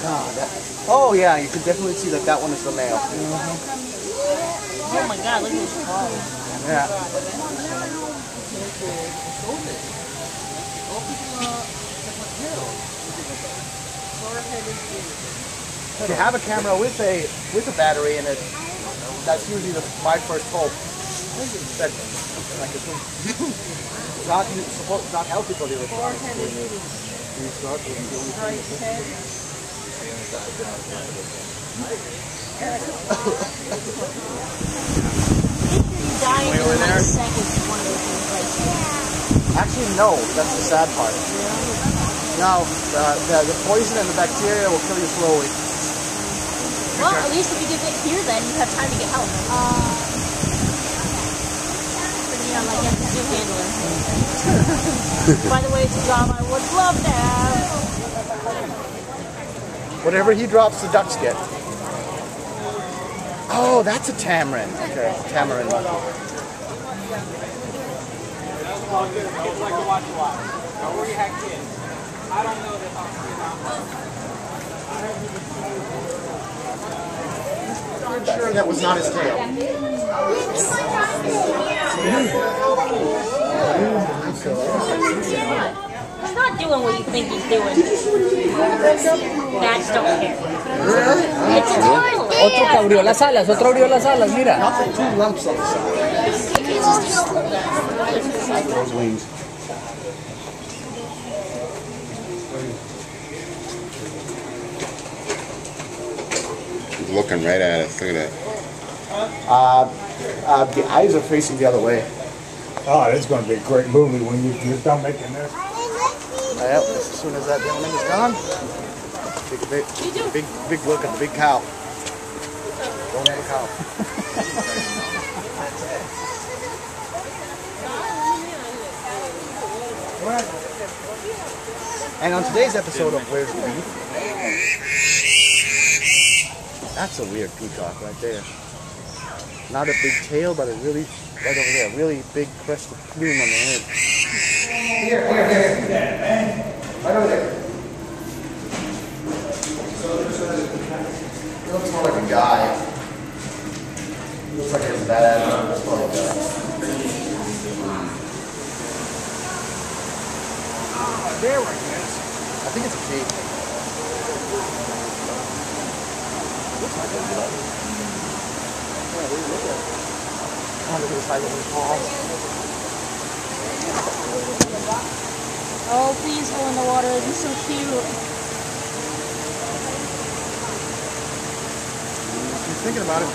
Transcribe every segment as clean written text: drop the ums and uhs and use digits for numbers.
Oh yeah, you can definitely see that one is the male. Oh my god, look at this claw. Yeah. If you have a camera with a battery in it, that's usually my first hope. That like it's not healthy for the Way over there. Actually, no. That's the sad part. No, the poison and the bacteria will kill you slowly. Well, at least if you get here, then you have time to get help. Yeah, like as a zoo handler. By the way, it's a job I would love to have. Whatever he drops, the ducks get. Oh, that's a tamarin. Okay, tamarin monkey. Kids like to watch a lot. I already had kids. I don't know that I'm sure that was not his tail. He's not doing what you think he's doing. Bats don't care. It's a toilet. Otro que abrió las alas, mira. Two lumps on the side. Those wings. He's looking right at us. Look at that. The eyes are facing the other way. Oh, this is going to be a great movie when you're done making this. Yep, as soon as that gentleman is gone, take a big look at the big cow. Don't have a cow. And on today's episode of Where's the Beef? That's a weird peacock right there. Not a big tail, but a really, right over there, really big crested plume on the head. Here. Right over there. He looks more like a guy. He looks like his dad. That's probably a guy. There we go. I think it's a sheep. Looks like a blood. Yeah, look at it. Oh, look at the size of his paws. Oh, please go in the water. It'd be so cute. He's thinking about it.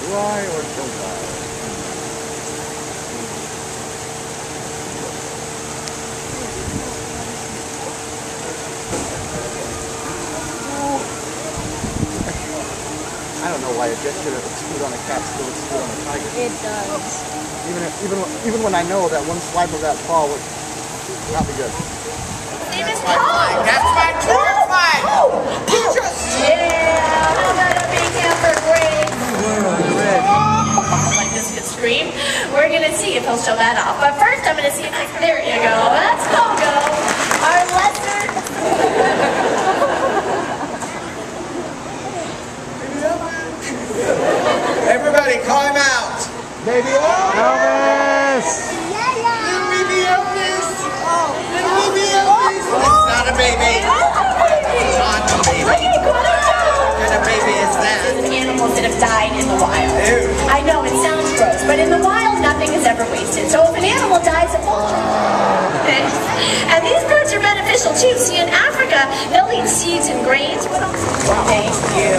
Dry or don't dry? I don't know why a jet should have stood on a cat, still stood on a tiger. It does. Even when I know that one swipe of that paw would not be good. That's my flag. That's my tour flag. Yeah, how about a big hand for Grace? Like this could scream. We're gonna see if he'll show that off. But first, I'm gonna see if there you go. That's Pogo, our lesser. Everybody, call him out. Baby Elvis! Little baby Elvis. Little baby Elvis. It's not a baby. It's not a baby. What kind of baby is that? This is animals that have died in the wild. Ew. I know it sounds gross, but in the wild, nothing is ever wasted. So if an animal dies, it won't. And these birds are beneficial too. See, in Africa, they'll eat seeds and grains. Thank you.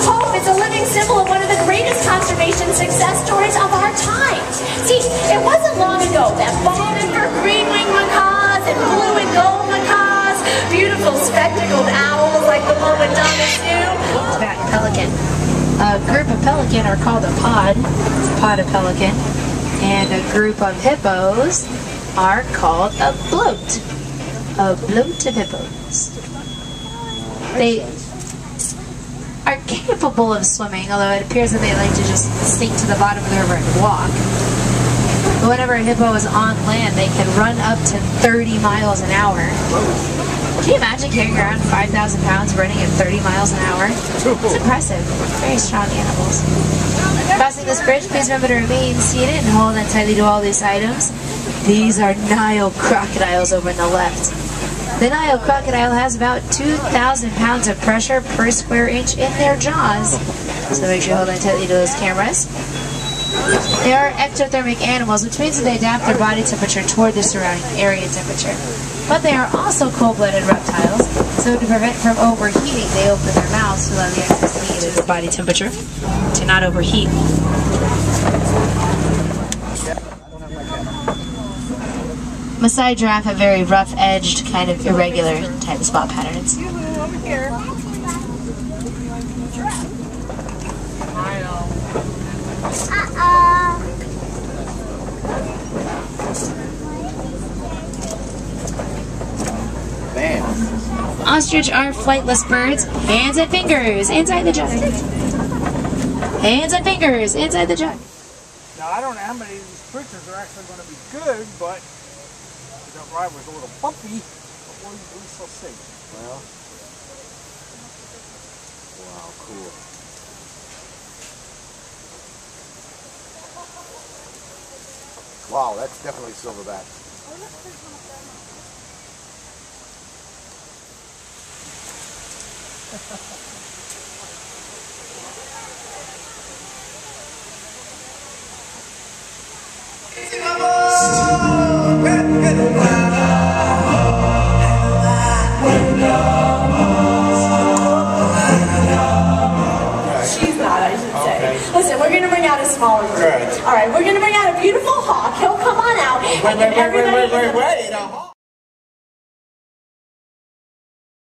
Hope is a living symbol of one of the greatest conservation success stories of our time. See, it wasn't long ago that falling for green-winged macaws and blue and gold macaws, beautiful spectacled owls like the one with Donna Sue. That pelican. A group of pelican are called a pod of pelican, and a group of hippos are called a bloat of hippos. They are capable of swimming, although it appears that they like to just sink to the bottom of the river and walk. But whenever a hippo is on land, they can run up to 30 miles an hour. Can you imagine carrying around 5,000 pounds running at 30 miles an hour? It's impressive. Very strong animals. Crossing this bridge, please remember to remain seated and hold on tightly to all these items. These are Nile crocodiles over on the left. The Nile crocodile has about 2,000 pounds of pressure per square inch in their jaws. So make sure you hold on tightly to those cameras. They are ectothermic animals, which means that they adapt their body temperature toward the surrounding area temperature. But they are also cold-blooded reptiles, so to prevent from overheating, they open their mouths to allow the excess heat to the body temperature to not overheat. Maasai giraffe have very rough-edged, kind of irregular type of spot patterns. Ostrich are flightless birds. Hands and fingers inside the jug. Hands and fingers inside the jug. Now, I don't know how many of these creatures are actually going to be good, but the ride was a little bumpy, but we shall see. Well, wow, cool. Wow, that's definitely silverback. She's not, I should say. Listen, we're going to bring out a smaller bird. All right, we're going to bring out a beautiful hawk. He'll come on out. Wait, a hawk.